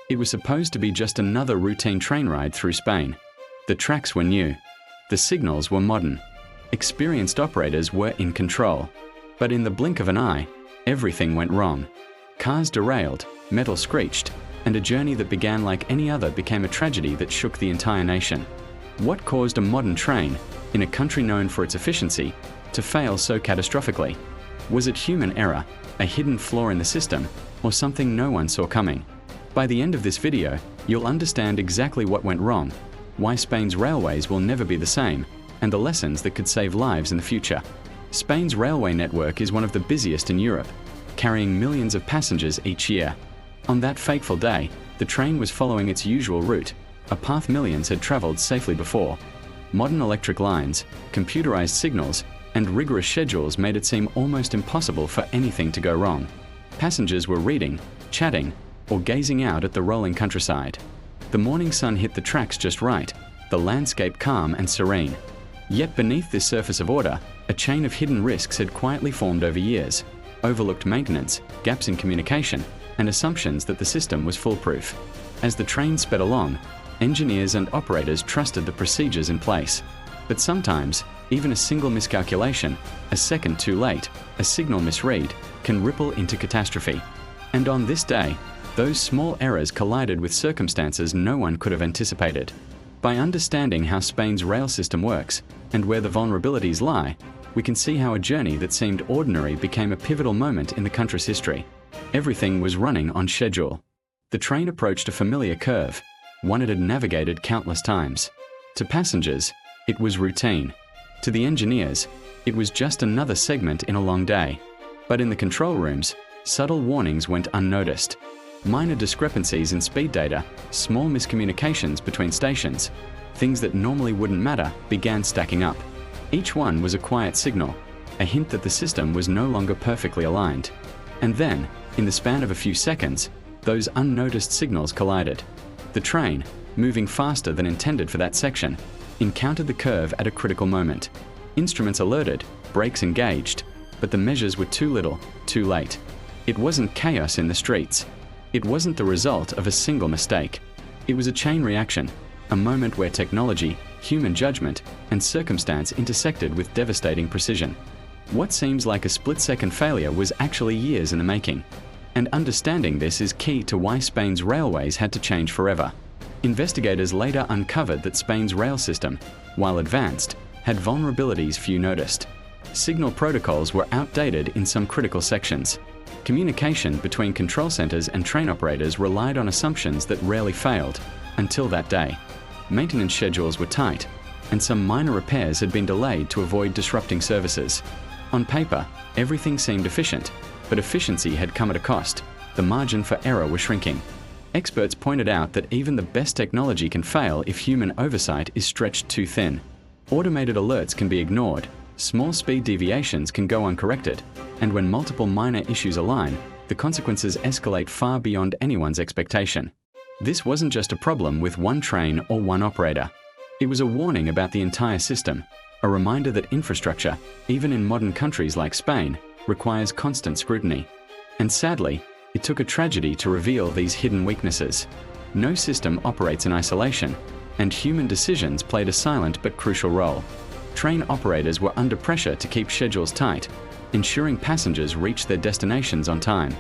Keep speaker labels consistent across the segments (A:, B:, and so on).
A: It was supposed to be just another routine train ride through Spain. The tracks were new. The signals were modern. Experienced operators were in control. But in the blink of an eye, everything went wrong. Cars derailed, metal screeched, and a journey that began like any other became a tragedy that shook the entire nation. What caused a modern train, in a country known for its efficiency, to fail so catastrophically? Was it human error, a hidden flaw in the system, or something no one saw coming? By the end of this video, you'll understand exactly what went wrong, why Spain's railways will never be the same, and the lessons that could save lives in the future. Spain's railway network is one of the busiest in Europe, carrying millions of passengers each year. On that fateful day, the train was following its usual route, a path millions had traveled safely before. Modern electric lines, computerized signals, and rigorous schedules made it seem almost impossible for anything to go wrong. Passengers were reading, chatting, or gazing out at the rolling countryside. The morning sun hit the tracks just right, the landscape calm and serene. Yet beneath this surface of order, a chain of hidden risks had quietly formed over years. Overlooked maintenance, gaps in communication, and assumptions that the system was foolproof. As the train sped along, engineers and operators trusted the procedures in place. But sometimes, even a single miscalculation, a second too late, a signal misread, can ripple into catastrophe. And on this day, those small errors collided with circumstances no one could have anticipated. By understanding how Spain's rail system works and where the vulnerabilities lie, we can see how a journey that seemed ordinary became a pivotal moment in the country's history. Everything was running on schedule. The train approached a familiar curve, one it had navigated countless times. To passengers, it was routine. To the engineers, it was just another segment in a long day. But in the control rooms, subtle warnings went unnoticed. Minor discrepancies in speed data, small miscommunications between stations, things that normally wouldn't matter, began stacking up. Each one was a quiet signal, a hint that the system was no longer perfectly aligned. And then, in the span of a few seconds, those unnoticed signals collided. The train, moving faster than intended for that section, encountered the curve at a critical moment. Instruments alerted, brakes engaged, but the measures were too little, too late. It wasn't chaos in the streets. It wasn't the result of a single mistake. It was a chain reaction, a moment where technology, human judgment, and circumstance intersected with devastating precision. What seems like a split-second failure was actually years in the making. And understanding this is key to why Spain's railways had to change forever. Investigators later uncovered that Spain's rail system, while advanced, had vulnerabilities few noticed. Signal protocols were outdated in some critical sections. Communication between control centers and train operators relied on assumptions that rarely failed, until that day. Maintenance schedules were tight, and some minor repairs had been delayed to avoid disrupting services. On paper, everything seemed efficient, but efficiency had come at a cost. The margin for error was shrinking. Experts pointed out that even the best technology can fail if human oversight is stretched too thin. Automated alerts can be ignored, small speed deviations can go uncorrected, and when multiple minor issues align, the consequences escalate far beyond anyone's expectation. This wasn't just a problem with one train or one operator. It was a warning about the entire system, a reminder that infrastructure, even in modern countries like Spain, requires constant scrutiny. And sadly, it took a tragedy to reveal these hidden weaknesses. No system operates in isolation, and human decisions played a silent but crucial role. Train operators were under pressure to keep schedules tight, ensuring passengers reached their destinations on time.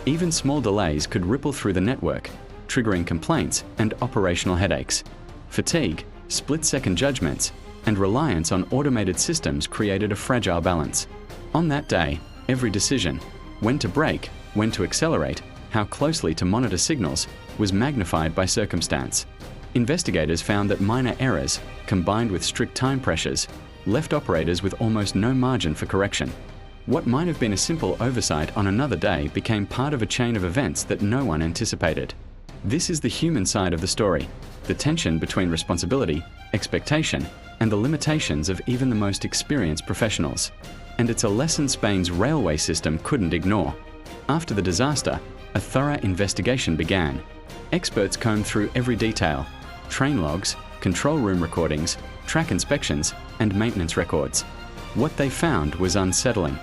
A: Even small delays could ripple through the network, triggering complaints and operational headaches. Fatigue, split-second judgments, and reliance on automated systems created a fragile balance. On that day, every decision, when to brake, when to accelerate, how closely to monitor signals, was magnified by circumstance. Investigators found that minor errors, combined with strict time pressures, left operators with almost no margin for correction. What might have been a simple oversight on another day became part of a chain of events that no one anticipated. This is the human side of the story, the tension between responsibility, expectation, and the limitations of even the most experienced professionals. And it's a lesson Spain's railway system couldn't ignore. After the disaster, a thorough investigation began. Experts combed through every detail: train logs, control room recordings, track inspections, and maintenance records. What they found was unsettling.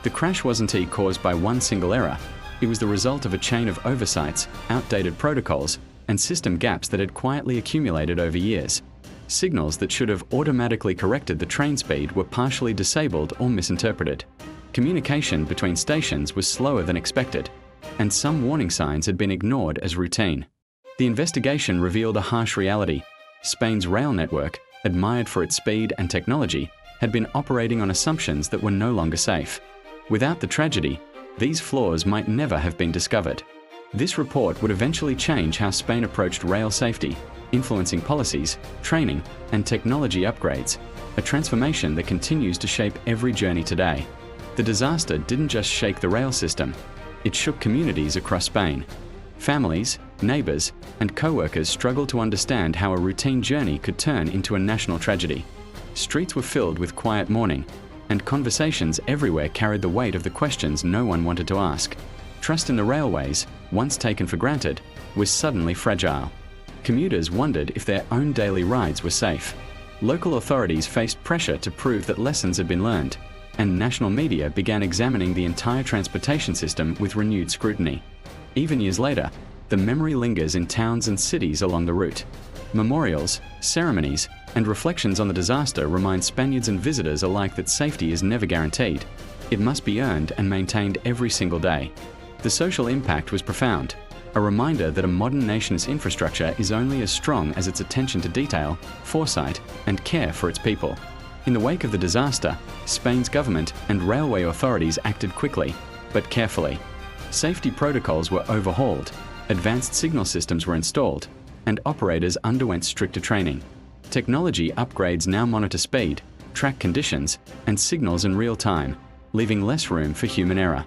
A: The crash wasn't caused by one single error, It was the result of a chain of oversights, outdated protocols, and system gaps that had quietly accumulated over years. Signals that should have automatically corrected the train speed were partially disabled or misinterpreted. Communication between stations was slower than expected, and some warning signs had been ignored as routine. The investigation revealed a harsh reality. Spain's rail network, admired for its speed and technology, had been operating on assumptions that were no longer safe. Without the tragedy, these flaws might never have been discovered. This report would eventually change how Spain approached rail safety, influencing policies, training, and technology upgrades, a transformation that continues to shape every journey today. The disaster didn't just shake the rail system, it shook communities across Spain. Families, neighbors, and co-workers struggled to understand how a routine journey could turn into a national tragedy. Streets were filled with quiet mourning, and conversations everywhere carried the weight of the questions no one wanted to ask. Trust in the railways, once taken for granted, was suddenly fragile. Commuters wondered if their own daily rides were safe. Local authorities faced pressure to prove that lessons had been learned, and national media began examining the entire transportation system with renewed scrutiny. Even years later, the memory lingers in towns and cities along the route. Memorials, ceremonies, and reflections on the disaster remind Spaniards and visitors alike that safety is never guaranteed. It must be earned and maintained every single day. The social impact was profound, a reminder that a modern nation's infrastructure is only as strong as its attention to detail, foresight, and care for its people. In the wake of the disaster, Spain's government and railway authorities acted quickly, but carefully. Safety protocols were overhauled, advanced signal systems were installed, and operators underwent stricter training. Technology upgrades now monitor speed, track conditions, and signals in real time, leaving less room for human error.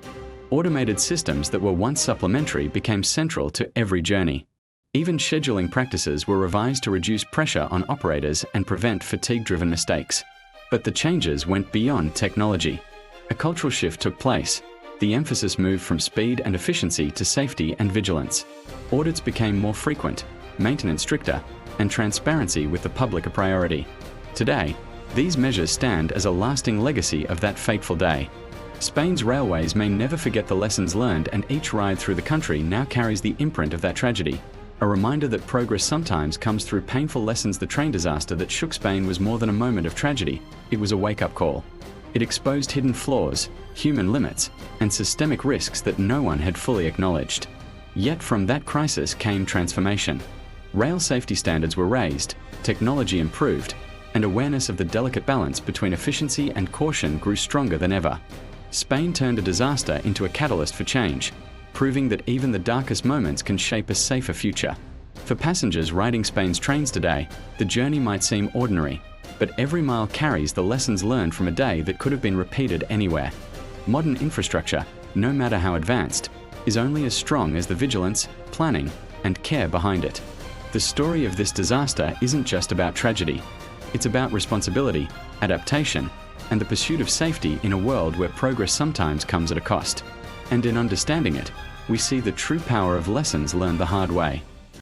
A: Automated systems that were once supplementary became central to every journey. Even scheduling practices were revised to reduce pressure on operators and prevent fatigue-driven mistakes. But the changes went beyond technology. A cultural shift took place. The emphasis moved from speed and efficiency to safety and vigilance. Audits became more frequent, maintenance stricter, and transparency with the public a priority. Today, these measures stand as a lasting legacy of that fateful day. Spain's railways may never forget the lessons learned, and each ride through the country now carries the imprint of that tragedy. A reminder that progress sometimes comes through painful lessons. The train disaster that shook Spain was more than a moment of tragedy. It was a wake-up call. It exposed hidden flaws, human limits, and systemic risks that no one had fully acknowledged. Yet from that crisis came transformation. Rail safety standards were raised, technology improved, and awareness of the delicate balance between efficiency and caution grew stronger than ever. Spain turned a disaster into a catalyst for change, proving that even the darkest moments can shape a safer future. For passengers riding Spain's trains today, the journey might seem ordinary, but every mile carries the lessons learned from a day that could have been repeated anywhere. Modern infrastructure, no matter how advanced, is only as strong as the vigilance, planning, and care behind it. The story of this disaster isn't just about tragedy. It's about responsibility, adaptation, and the pursuit of safety in a world where progress sometimes comes at a cost. And in understanding it, we see the true power of lessons learned the hard way.